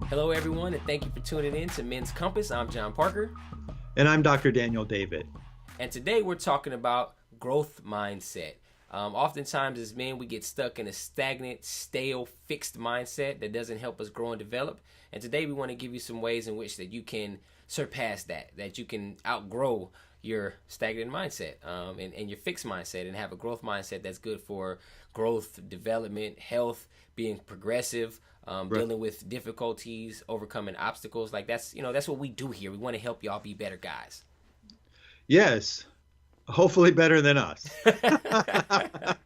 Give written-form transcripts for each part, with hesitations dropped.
Hello, everyone, and thank you for tuning in to Men's Compass. I'm John Parker, And I'm Dr. Daniel David. and today we're talking about growth mindset. Oftentimes, as men, we get stuck in a stagnant, stale, fixed mindset that doesn't help us grow and develop. And today, we want to give you some ways in which that you can surpass that you can outgrow your stagnant mindset and your fixed mindset and have a growth mindset that's good for growth, development, health, being progressive, Right. dealing with difficulties, overcoming obstacles. Like that's what we do here. We want to help y'all be better guys. Yes, hopefully better than us. That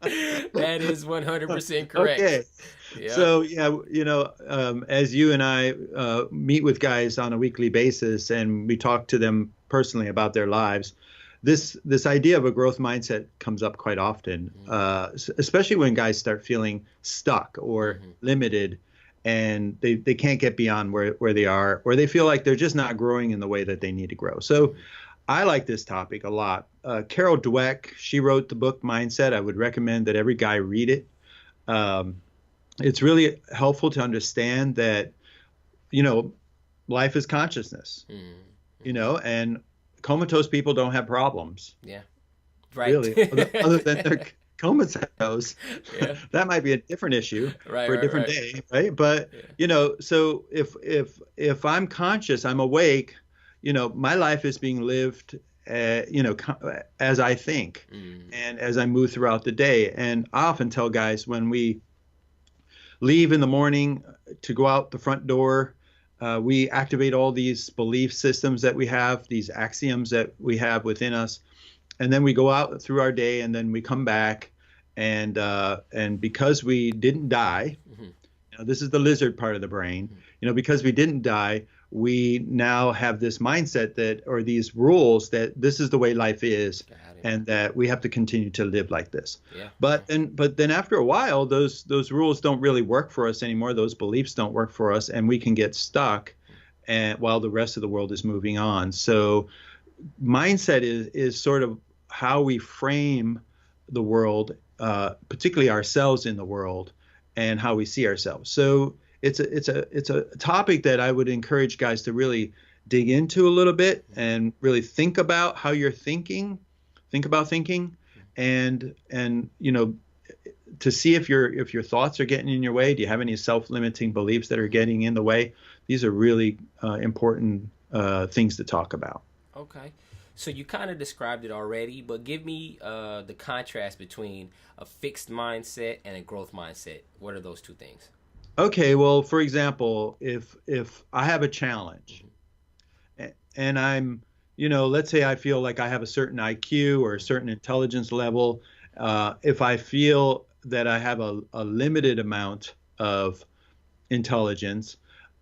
is 100% correct. Okay. Yep. So, yeah, as you and I meet with guys on a weekly basis and we talk to them personally about their lives, this idea of a growth mindset comes up quite often, especially when guys start feeling stuck or limited and they can't get beyond where they are, or they feel like they're just not growing in the way that they need to grow. So I like this topic a lot. Carol Dweck, she wrote the book Mindset. I would recommend that every guy read it. Um, it's really helpful to understand that, you know, life is consciousness, and comatose people don't have problems, Yeah. Right. really, other than they're comatose. Yeah. That might be a different issue Right. for a Right. different Right. day, right? But, Yeah. so if I'm conscious, I'm awake, my life is being lived, as I think and as I move throughout the day. And I often tell guys when we leave in the morning to go out the front door, we activate all these belief systems that we have, these axioms that we have within us, and then we go out through our day, and then we come back, and because we didn't die, this is the lizard part of the brain, because we didn't die, we now have this mindset that, or these rules that this is the way life is, Got it. and that we have to continue to live like this. Yeah. But then after a while, those rules don't really work for us anymore. Those beliefs don't work for us, and we can get stuck, and while the rest of the world is moving on. So mindset is sort of how we frame the world, particularly ourselves in the world, and how we see ourselves. So it's a topic that I would encourage guys to really dig into a little bit and really think about how you're thinking, think about thinking, and to see if your thoughts are getting in your way. Do you have any self-limiting beliefs that are getting in the way? These are really important things to talk about. Okay. So you kind of described it already, but give me the contrast between a fixed mindset and a growth mindset. What are those two things? Okay, well, for example, if I have a challenge and I'm, let's say I feel like I have a certain IQ or a certain intelligence level, if I feel that I have a limited amount of intelligence,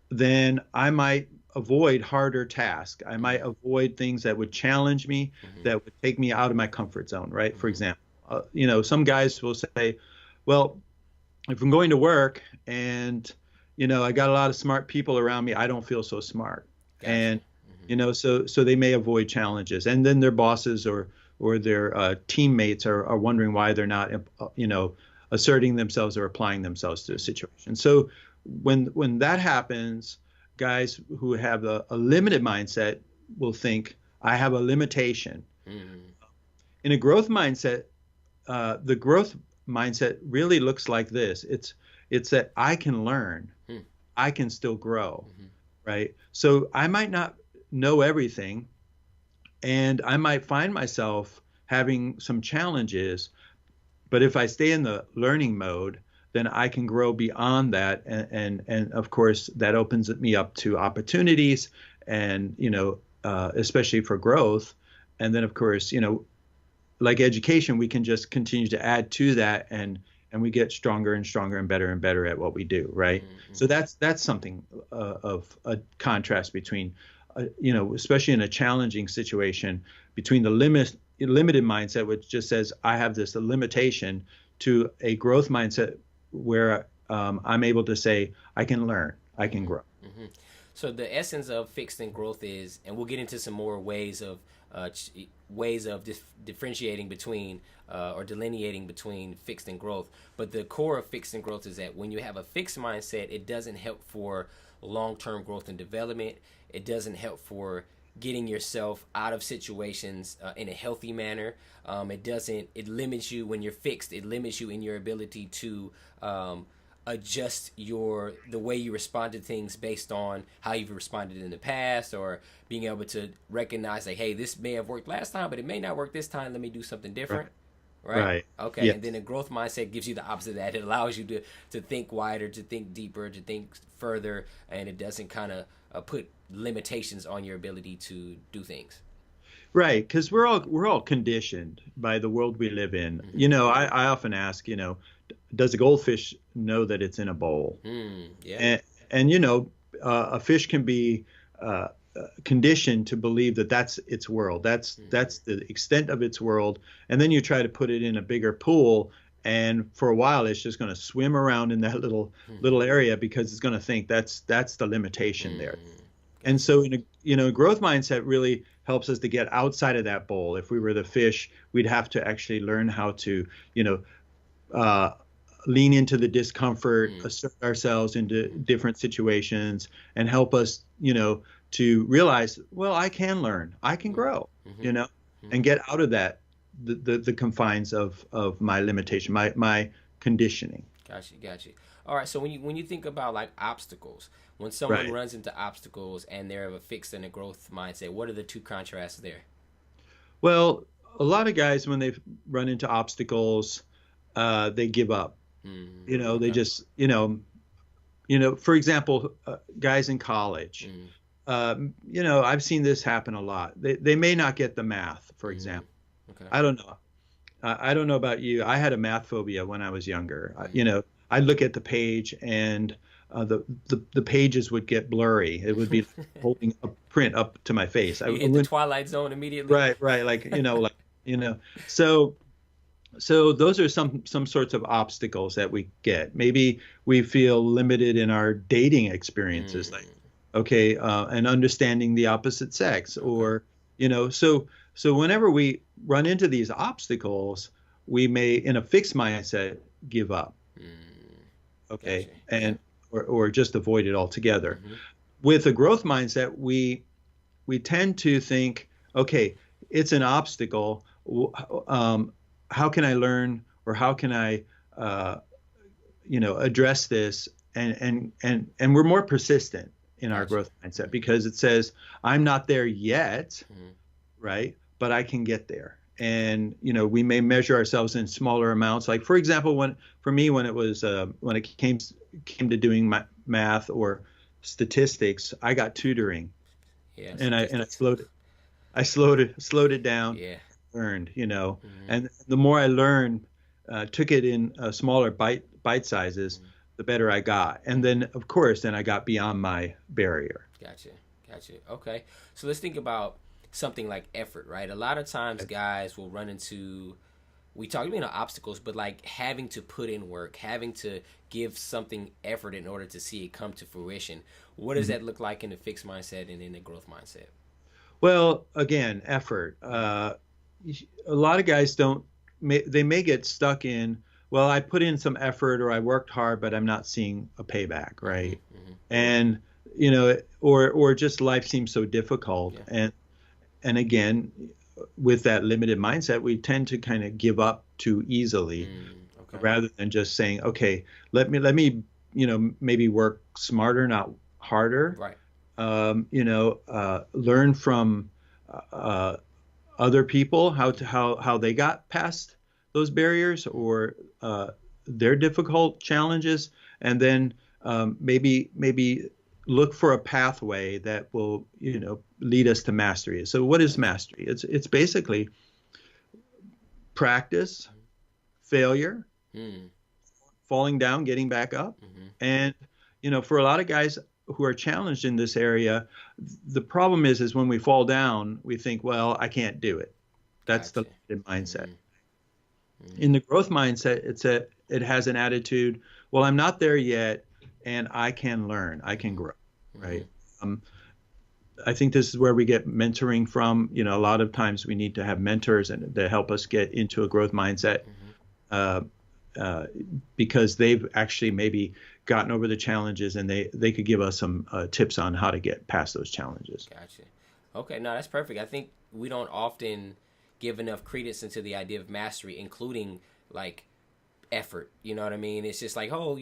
then I might avoid harder tasks. I might avoid things that would challenge me, that would take me out of my comfort zone, right? For example, some guys will say, well, if I'm going to work and I got a lot of smart people around me, I don't feel so smart. Gotcha. And so they may avoid challenges, and then their bosses or their teammates are wondering why they're not asserting themselves or applying themselves to a situation. So when that happens, guys who have a limited mindset will think, I have a limitation. In a growth mindset, the growth mindset really looks like this. It's that I can learn, I can still grow, right? So I might not know everything, and I might find myself having some challenges, but if I stay in the learning mode, then I can grow beyond that, and of course that opens me up to opportunities, and especially for growth. And then of course, like education, we can just continue to add to that, and we get stronger and stronger and better at what we do, right? So that's something of a contrast between, especially in a challenging situation, between the limited mindset, which just says I have this limitation, to a growth mindset where I'm able to say I can learn, I can grow. So the essence of fixed and growth is, and we'll get into some more ways of ways of differentiating between or delineating between fixed and growth. But the core of fixed and growth is that when you have a fixed mindset, it doesn't help for long-term growth and development. It doesn't help for getting yourself out of situations in a healthy manner. It limits you when you're fixed. It limits you in your ability to adjust the way you respond to things based on how you've responded in the past, or being able to recognize like, hey, this may have worked last time, but it may not work this time. Let me do something different. Right. Okay. Yes. And then a growth mindset gives you the opposite of that. It allows you to think wider, to think deeper, to think further, and it doesn't kind of put limitations on your ability to do things. Right, because we're all conditioned by the world we live in. Mm-hmm. You know, I often ask, you know, does a goldfish know that it's in a bowl? Yeah. And you know, a fish can be conditioned to believe that that's its world. That's the extent of its world. And then you try to put it in a bigger pool, and for a while it's just going to swim around in that little area because it's going to think that's the limitation there. And so, growth mindset really helps us to get outside of that bowl. If we were the fish, we'd have to actually learn how to, lean into the discomfort, assert ourselves into different situations, and help us, to realize, well, I can learn, I can grow, and get out of that, the confines of my limitation, my conditioning. Gotcha. All right. So when you think about like obstacles, when someone runs into obstacles and they're of a fixed and a growth mindset, what are the two contrasts there? Well, a lot of guys, when they run into obstacles, they give up. They just, for example, guys in college, I've seen this happen a lot. They may not get the math, for example. Okay. I don't know. I don't know about you. I had a math phobia when I was younger. I'd look at the page and the pages would get blurry. It would be holding a print up to my face. You hit the Twilight Zone immediately. Right. So those are some sorts of obstacles that we get. Maybe we feel limited in our dating experiences, and understanding the opposite sex, or so whenever we run into these obstacles, we may, in a fixed mindset, give up. Gotcha. or just avoid it altogether. With a growth mindset, we tend to think, okay, it's an obstacle. How can I learn, or how can I, address this? And we're more persistent in our growth mindset, because it says, I'm not there yet, right? But I can get there. And, we may measure ourselves in smaller amounts. Like, for example, when it came to doing math or statistics, I got tutoring. Yeah, and I slowed it down. Yeah. Learned, and the more I learned, took it in smaller bite sizes, the better I got. And then, of course, I got beyond my barrier. Gotcha. Okay. So let's think about something like effort, right? A lot of times guys will run into, we talk about obstacles, but like having to put in work, having to give something effort in order to see it come to fruition. What does that look like in a fixed mindset and in a growth mindset? Well, again, effort. A lot of guys they may get stuck in, well, I put in some effort, or I worked hard, but I'm not seeing a payback, right? And, or just life seems so difficult. Yeah. And again, with that limited mindset, we tend to kind of give up too easily, rather than just saying, okay, let me, maybe work smarter, not harder. Right. Learn from other people, how they got past those barriers, or their difficult challenges, and then maybe look for a pathway that will lead us to mastery. So what is mastery? It's basically practice, failure, falling down, getting back up, and for a lot of guys who are challenged in this area, the problem is when we fall down, we think, well, I can't do it. That's the limited mindset. In the growth mindset, it has an attitude, well, I'm not there yet, and I can learn, I can grow, right? I think this is where we get mentoring from. You know, a lot of times we need to have mentors and to help us get into a growth mindset. Mm-hmm. Uh, because they've actually maybe gotten over the challenges, and they could give us some tips on how to get past those challenges. Gotcha. Okay, no, that's perfect. I think we don't often give enough credence into the idea of mastery, including like effort. You know what I mean? It's just like, oh,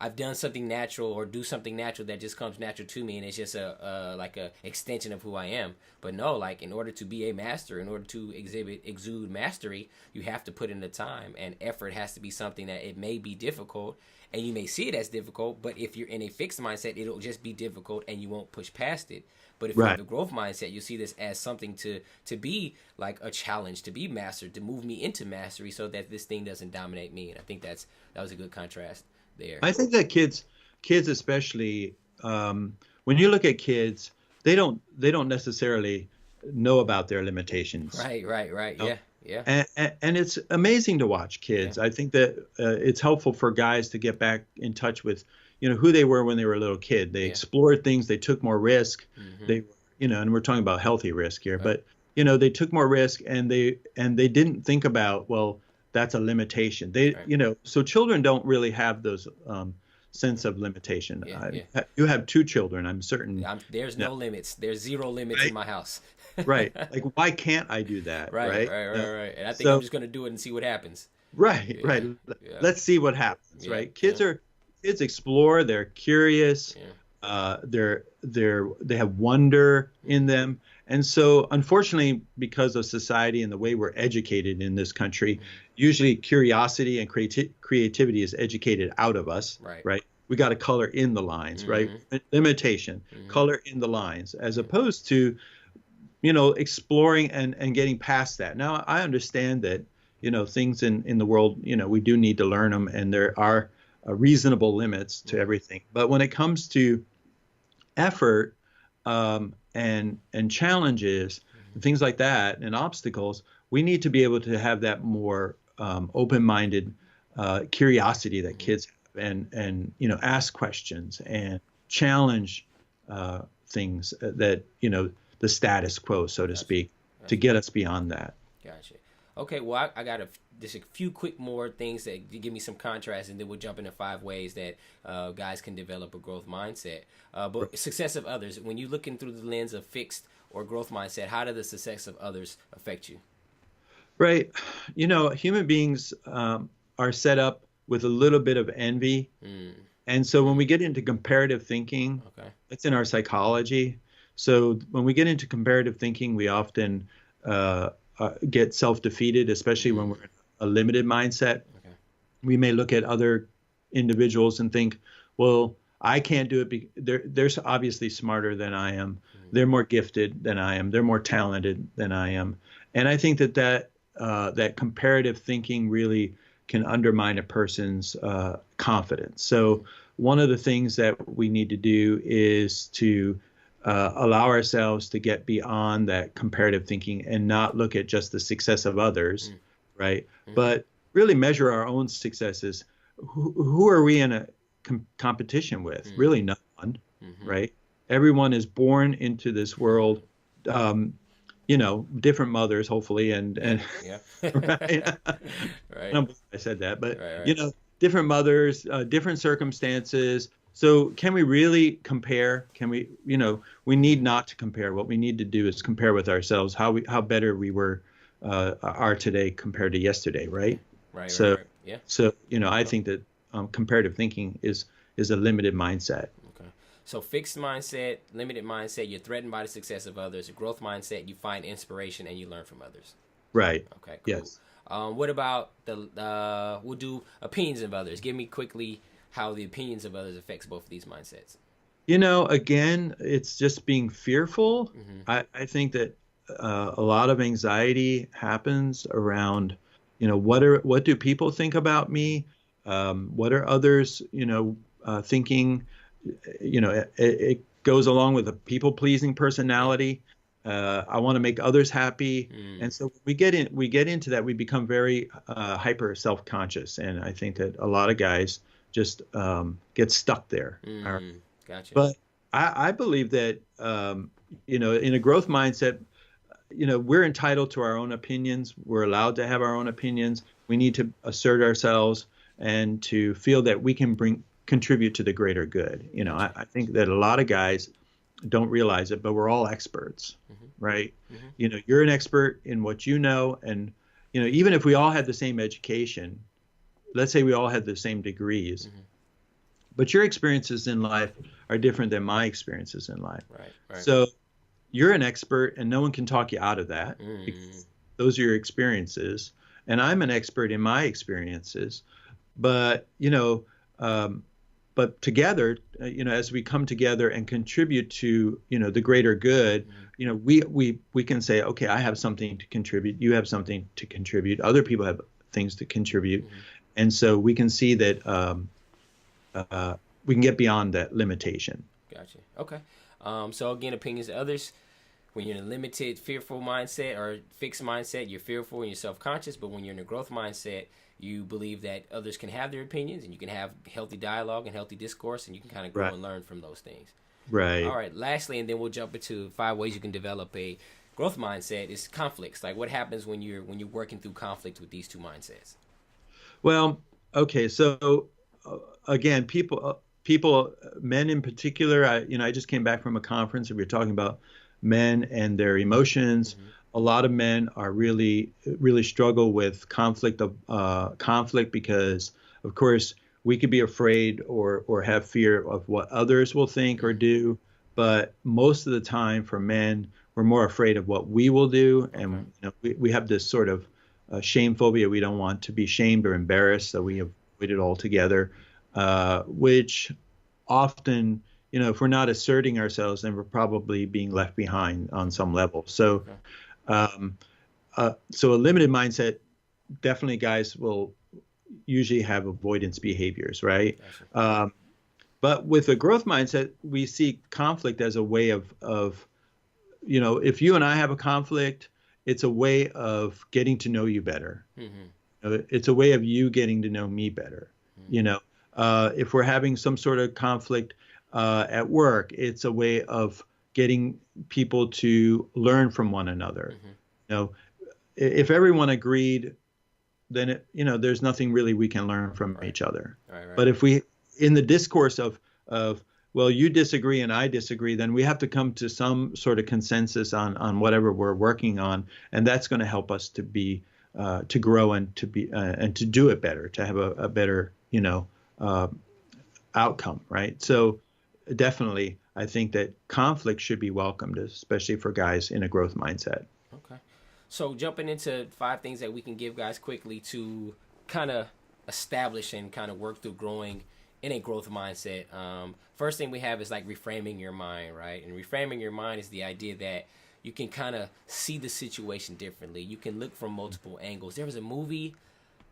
I've done something natural or do something natural that just comes natural to me, and it's just a like a extension of who I am. But no, like in order to be a master, in order to exude mastery, you have to put in the time, and effort has to be something that it may be difficult, and you may see it as difficult. But if you're in a fixed mindset, it'll just be difficult, and you won't push past it. But if you have Right. a growth mindset, you see this as something to be like a challenge, to be mastered, to move me into mastery, so that this thing doesn't dominate me. And I think that was a good contrast there. I think that kids especially, when you look at kids, they don't necessarily know about their limitations. Right. You know? Yeah. And it's amazing to watch Yeah. kids. I think that it's helpful for guys to get back in touch with, who they were when they were a little kid. They Yeah. explored things. They took more risk. Mm-hmm. They, and we're talking about healthy risk here, Right. but they took more risk, and they didn't think about, well, that's a limitation. Right. So children don't really have those sense of limitation. Yeah. You have two children, I'm certain. There's No, no limits. There's zero limits in right, my house. right. Like, why can't I do that, Right, right? right, right, right. And I think I'm So just gonna do it and see what happens. right, Yeah, right. yeah, Let's see what happens, yeah, right? yeah, Kids explore, they're curious, yeah. they have wonder in Mm-hmm. them. And so, unfortunately, because of society and the way we're educated in this country, usually curiosity and creativity is educated out of us, Right. right? We got to color in the lines, right? Mm-hmm. Limitation, Mm-hmm. color in the lines, as Yeah. opposed to, exploring and getting past that. Now, I understand that, things in the world, we do need to learn them, and there are reasonable limits to everything. But when it comes to effort, and challenges, and things like that, and obstacles, we need to be able to have that more open-minded curiosity that kids have, and ask questions and challenge things that the status quo, so to Gotcha. speak, to Gotcha. get us beyond that. Gotcha. Okay, well, I got just a few quick more things that give me some contrast, and then we'll jump into 5 ways that guys can develop a growth mindset. But success of others, when you're looking through the lens of fixed or growth mindset, how does the success of others affect you? Right. Human beings are set up with a little bit of envy. Mm, And so when we get into comparative thinking, okay. it's in our psychology. So when we get into comparative thinking, we often get self-defeated, especially when we're in a limited mindset. Okay. We may look at other individuals and think, well, I can't do it. They're obviously smarter than I am. They're more gifted than I am. They're more talented than I am. And I think that comparative thinking really can undermine a person's confidence. So one of the things that we need to do is to allow ourselves to get beyond that comparative thinking and not look at just the success of others, right? But really measure our own successes. Who are we in a competition with? Really no one, right? Everyone is born into this world, different mothers, hopefully, and Yeah. right. Right. I said that, but Right. different mothers, different circumstances. So can we really compare? Can we, we need not to compare. What we need to do is compare with ourselves, how better we are today compared to yesterday, right? Right. So, Right. Yeah. so I think that comparative thinking is a limited mindset. Okay. So fixed mindset, limited mindset, you're threatened by the success of others. A growth mindset, you find inspiration and you learn from others. Right. Okay, cool. Yes. What about we'll do opinions of others. Give me quickly how the opinions of others affects both of these mindsets. Again, it's just being fearful. I think that a lot of anxiety happens around, what do people think about me? What are others, thinking? It goes along with a people-pleasing personality. I want to make others happy, and so we get into that. We become very hyper self-conscious, and I think that a lot of guys just get stuck there. Gotcha. But I believe that, in a growth mindset, we're entitled to our own opinions. We're allowed to have our own opinions. We need to assert ourselves and to feel that we can contribute to the greater good. I think that a lot of guys don't realize it, but we're all experts, right? You're an expert in what you know. And, even if we all had the same education, let's say we all had the same degrees, but your experiences in life are different than my experiences in life. Right. So you're an expert and no one can talk you out of that, because those are your experiences. And I'm an expert in my experiences, but, but together, as we come together and contribute to, the greater good, we can say, okay, I have something to contribute. You have something to contribute. Other people have things to contribute. And so we can see that we can get beyond that limitation. Gotcha. Okay. So again, opinions of others. When you're in a limited, fearful mindset or fixed mindset, you're fearful and you're self-conscious. But when you're in a growth mindset, you believe that others can have their opinions and you can have healthy dialogue and healthy discourse, and you can kind of grow and learn from those things. Right. All right. Lastly, and then we'll jump into 5 ways you can develop a growth mindset, is conflicts. Like, what happens when you're working through conflict with these two mindsets? Well, okay. So again, people, men in particular, I just came back from a conference and we were talking about men and their emotions. A lot of men are really struggle with conflict because, of course, we could be afraid or have fear of what others will think or do. But most of the time for men, we're more afraid of what we will do. And we have this sort of shame phobia. We don't want to be shamed or embarrassed, so we avoid it altogether, which often, if we're not asserting ourselves, then we're probably being left behind on some level. So, so a limited mindset, definitely guys will usually have avoidance behaviors, right? But with a growth mindset, we see conflict as a way of, if you and I have a conflict, it's a way of getting to know you better. It's a way of you getting to know me better. If we're having some sort of conflict at work, it's a way of getting people to learn from one another. If everyone agreed, then there's nothing really we can learn from each other. Right. But if we, in the discourse of well, you disagree and I disagree, then we have to come to some sort of consensus on whatever we're working on, and that's going to help us to be to grow and to be and to do it better, to have a better outcome, right? So definitely, I think that conflict should be welcomed, especially for guys in a growth mindset. Okay. So jumping into 5 things that we can give guys quickly to kind of establish and kind of work through growing in a growth mindset. First thing we have is like reframing your mind, right? And reframing your mind is the idea that you can kind of see the situation differently. You can look from multiple angles. There was a movie,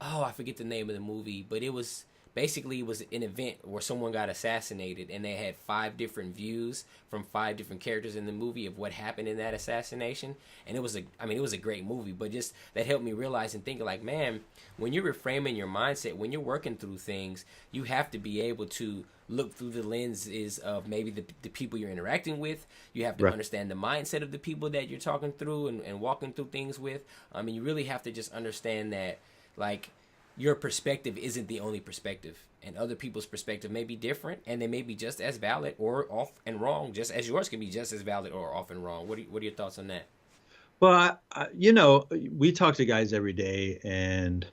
I forget the name of the movie, but it was an event where someone got assassinated, and they had 5 different views from 5 different characters in the movie of what happened in that assassination. And it was a great movie, but just that helped me realize and think like, man, when you're reframing your mindset, when you're working through things, you have to be able to look through the lenses of maybe the people you're interacting with. You have to understand the mindset of the people that you're talking through and walking through things with. You really have to just understand that, like, your perspective isn't the only perspective, and other people's perspective may be different, and they may be just as valid or off and wrong, just as yours can be just as valid or off and wrong. What are your thoughts on that? Well, we talk to guys every day, and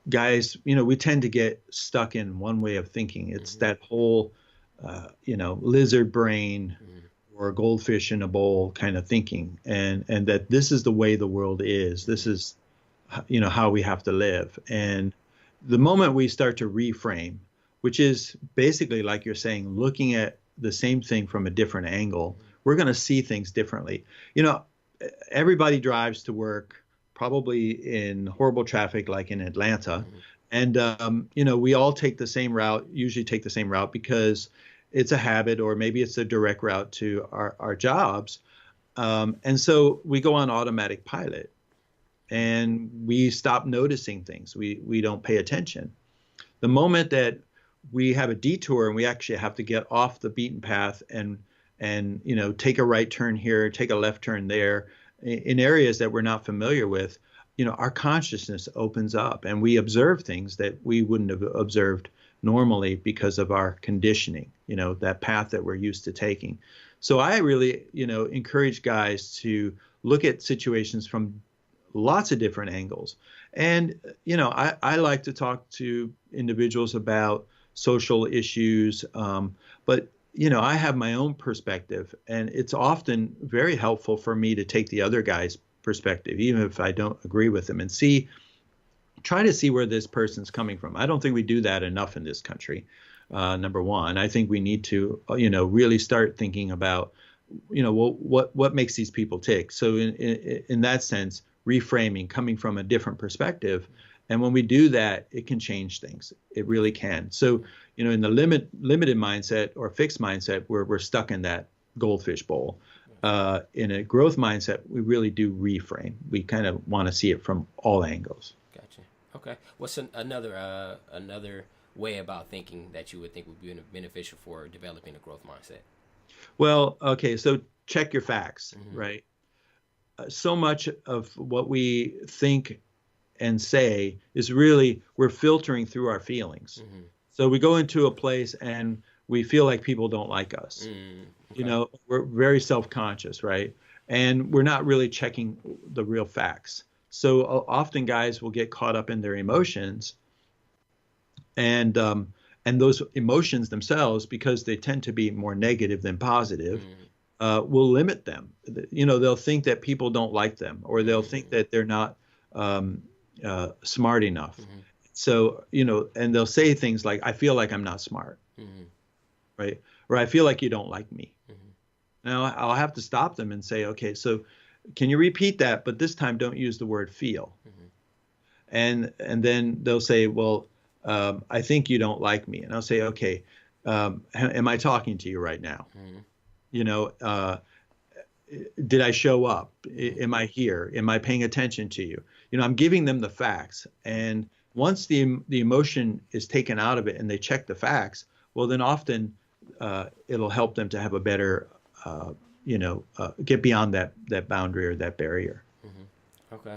guys, we tend to get stuck in one way of thinking. It's that whole, lizard brain or goldfish in a bowl kind of thinking, and that this is the way the world is. This is how we have to live. And the moment we start to reframe, which is basically, like you're saying, looking at the same thing from a different angle, we're going to see things differently. Everybody drives to work, probably in horrible traffic like in Atlanta. And, we all take the same route, usually take the same route because it's a habit, or maybe it's a direct route to our jobs. And so we go on automatic pilot. And we stop noticing things. We don't pay attention. The moment that we have a detour and we actually have to get off the beaten path and take a right turn here, take a left turn there in areas that we're not familiar with. Our consciousness opens up and we observe things that we wouldn't have observed normally because of our conditioning, that path that we're used to taking. So I really, encourage guys to look at situations from lots of different angles. And, I like to talk to individuals about social issues, but I have my own perspective, and it's often very helpful for me to take the other guy's perspective, even if I don't agree with them, and try to see where this person's coming from. I don't think we do that enough in this country. Number one, I think we need to, really start thinking about, what makes these people tick. So in that sense, reframing, coming from a different perspective. And when we do that, it can change things. It really can. So, in the limited mindset or fixed mindset, we're stuck in that goldfish bowl. In a growth mindset, we really do reframe. We kind of want to see it from all angles. Gotcha. Okay. What's another way about thinking that you would think would be beneficial for developing a growth mindset? Well, okay. So check your facts, right? So much of what we think and say is really, we're filtering through our feelings. So we go into a place and we feel like people don't like us. Okay. We're very self-conscious, right? And we're not really checking the real facts. So often guys will get caught up in their emotions, and those emotions themselves, because they tend to be more negative than positive, will limit them. They'll think that people don't like them, or they'll think that they're not smart enough. So, and they'll say things like, I feel like I'm not smart, right? Or I feel like you don't like me. Now I'll have to stop them and say, okay, so can you repeat that? But this time don't use the word feel. And then they'll say, well, I think you don't like me. And I'll say, okay, am I talking to you right now? Did I show up? Am I here? Am I paying attention to you? I'm giving them the facts. And once the emotion is taken out of it and they check the facts, well, then often it'll help them to have a better, get beyond that boundary or that barrier. Okay.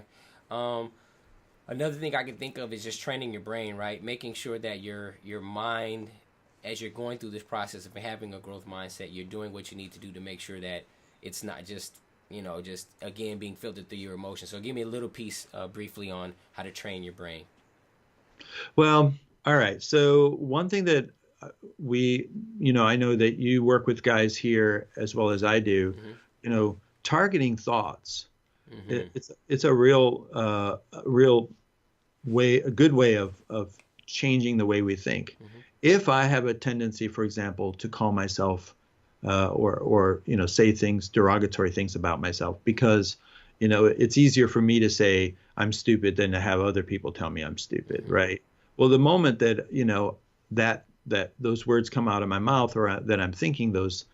Another thing I can think of is just training your brain, right? Making sure that your mind, as you're going through this process of having a growth mindset, you're doing what you need to do to make sure that it's not just, just again being filtered through your emotions. So give me a little piece briefly on how to train your brain. Well, all right. So one thing that I know that you work with guys here as well as I do, targeting thoughts. It's a real way, a good way of changing the way we think. If I have a tendency, for example, to call myself or say derogatory things about myself, because it's easier for me to say I'm stupid than to have other people tell me I'm stupid, right? Well, the moment that that those words come out of my mouth, or that I'm thinking those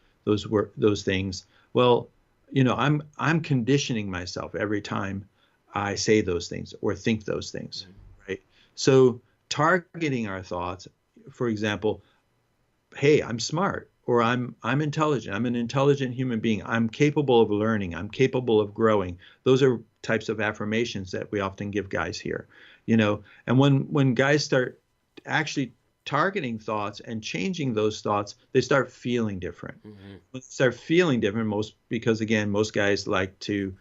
things, well, I'm conditioning myself every time I say those things or think those things, right? So targeting our thoughts, for example, hey, I'm smart, or I'm intelligent. I'm an intelligent human being. I'm capable of learning. I'm capable of growing. Those are types of affirmations that we often give guys here, And when guys start actually targeting thoughts and changing those thoughts, they start feeling different. When they start feeling different, because again, most guys like to,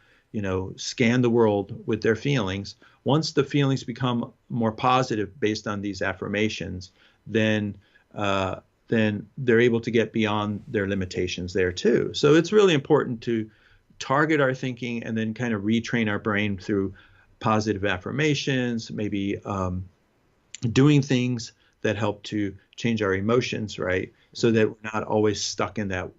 scan the world with their feelings. Once the feelings become more positive based on these affirmations, then they're able to get beyond their limitations there too. So it's really important to target our thinking and then kind of retrain our brain through positive affirmations, maybe doing things that help to change our emotions, right? So that we're not always stuck in that,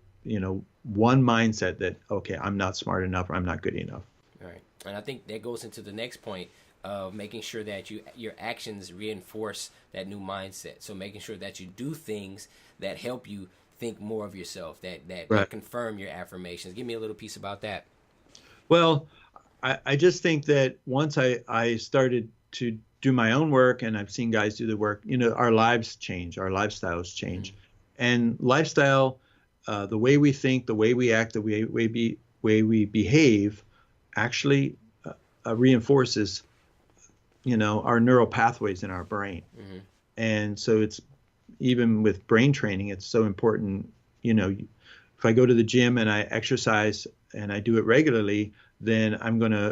one mindset that, okay, I'm not smart enough or I'm not good enough. Right. And I think that goes into the next point of making sure that your actions reinforce that new mindset. So making sure that you do things that help you think more of yourself, that right. confirm your affirmations. Give me a little piece about that. Well, I just think that once I started to do my own work, and I've seen guys do the work, our lives change, our lifestyles change. And lifestyle, the way we think, the way we act, the way we behave actually reinforces, our neural pathways in our brain. And so it's, even with brain training, it's so important, if I go to the gym and I exercise and I do it regularly, then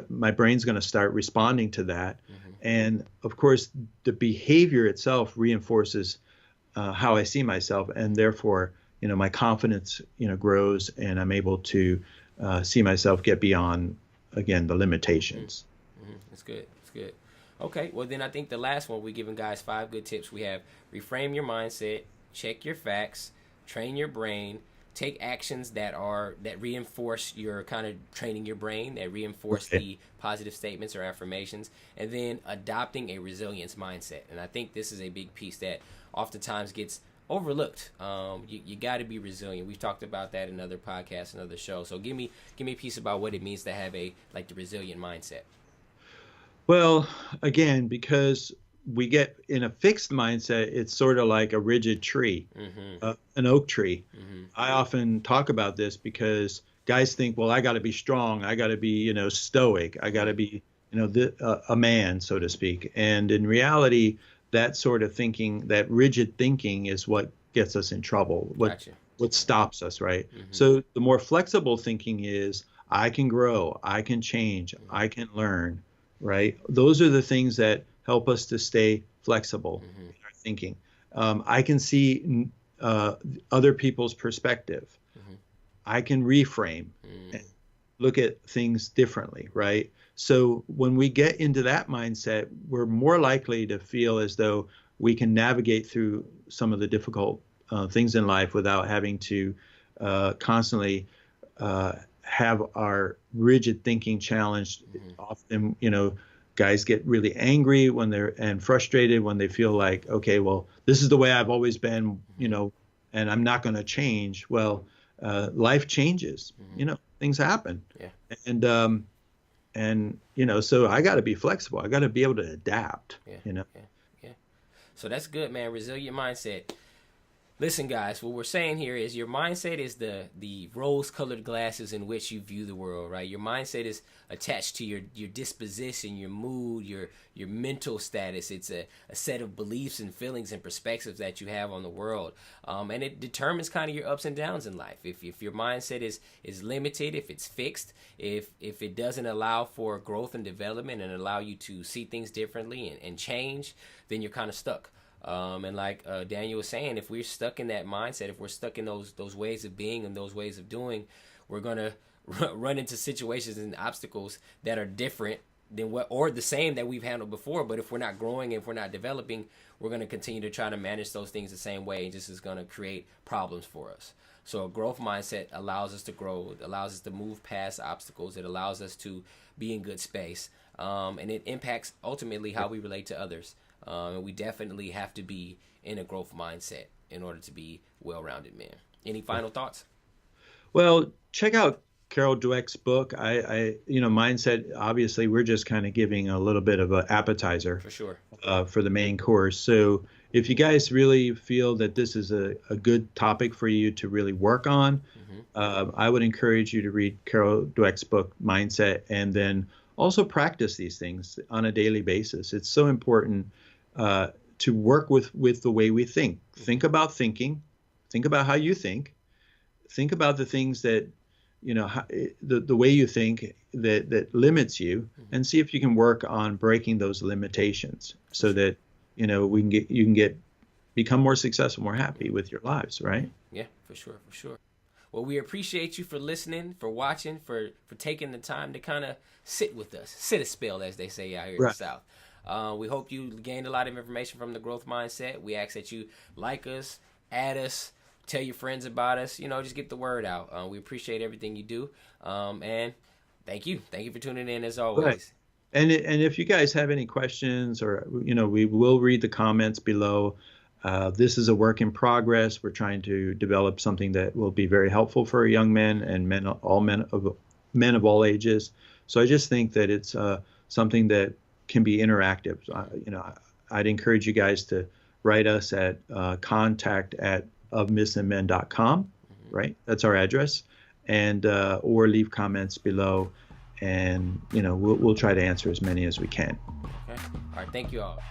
my brain's going to start responding to that. And of course, the behavior itself reinforces how I see myself, and therefore, my confidence, grows, and I'm able to see myself get beyond, again, the limitations. That's good. That's good. Okay, well then I think the last one, we're giving guys 5 good tips. We have reframe your mindset, check your facts, train your brain, take actions that reinforce your kind of training your brain, that reinforce the positive statements or affirmations, and then adopting a resilience mindset. And I think this is a big piece that oftentimes gets overlooked. You got to be resilient. We've talked about that in other podcasts and other shows. So give me a piece about what it means to have the resilient mindset. Well, again, because we get in a fixed mindset, it's sort of like a rigid tree, an oak tree. I often talk about this because guys think, well, I got to be strong. I got to be, stoic. I got to be, a man, so to speak. And in reality, that sort of thinking, that rigid thinking, is what gets us in trouble, what stops us, right? So the more flexible thinking is, I can grow, I can change, I can learn, right? Those are the things that help us to stay flexible in our thinking. I can see other people's perspective. I can reframe and look at things differently, right? So when we get into that mindset, we're more likely to feel as though we can navigate through some of the difficult things in life without having to constantly have our rigid thinking challenged. Often, guys get really angry and frustrated when they feel like, okay, well, this is the way I've always been, and I'm not going to change. Well, life changes, things happen. And so I got to be flexible. I got to be able to adapt, So that's good, man. Resilient mindset. Listen, guys, what we're saying here is your mindset is the rose-colored glasses in which you view the world, right? Your mindset is attached to your disposition, your mood, your mental status. It's a set of beliefs and feelings and perspectives that you have on the world. And it determines kind of your ups and downs in life. If your mindset is limited, if it's fixed, if it doesn't allow for growth and development and allow you to see things differently and change, then you're kind of stuck. And like Daniel was saying, if we're stuck in that mindset, if we're stuck in those ways of being and those ways of doing, we're going to run into situations and obstacles that are different than or the same that we've handled before. But if we're not growing, if we're not developing, we're going to continue to try to manage those things the same way. And just is going to create problems for us. So a growth mindset allows us to grow. It allows us to move past obstacles. It allows us to be in good space. And it impacts ultimately how we relate to others. And we definitely have to be in a growth mindset in order to be well-rounded men. Any final thoughts? Well, check out Carol Dweck's book. Mindset, obviously, we're just kind of giving a little bit of an appetizer for sure for the main course. So if you guys really feel that this is a good topic for you to really work on, I would encourage you to read Carol Dweck's book, Mindset, and then also practice these things on a daily basis. It's so important to work with the way we think. Think about thinking. Think about how you think. Think about the things that, the way you think that limits you, and see if you can work on breaking those limitations so that, you can become more successful, more happy with your lives, right? Yeah, for sure. Well, we appreciate you for listening, for watching, for taking the time to kind of sit with us. Sit a spell, as they say out here in the South. We hope you gained a lot of information from the growth mindset. We ask that you like us, add us, tell your friends about us. Just get the word out. We appreciate everything you do. And thank you. Thank you for tuning in as always. Right. And if you guys have any questions or, we will read the comments below. This is a work in progress. We're trying to develop something that will be very helpful for young men and men of all ages. So I just think that it's something that can be interactive. I'd encourage you guys to write us at contact@ofmythsandmen.com, right? That's our address, and or leave comments below, and we'll try to answer as many as we can. Okay. All right. Thank you all.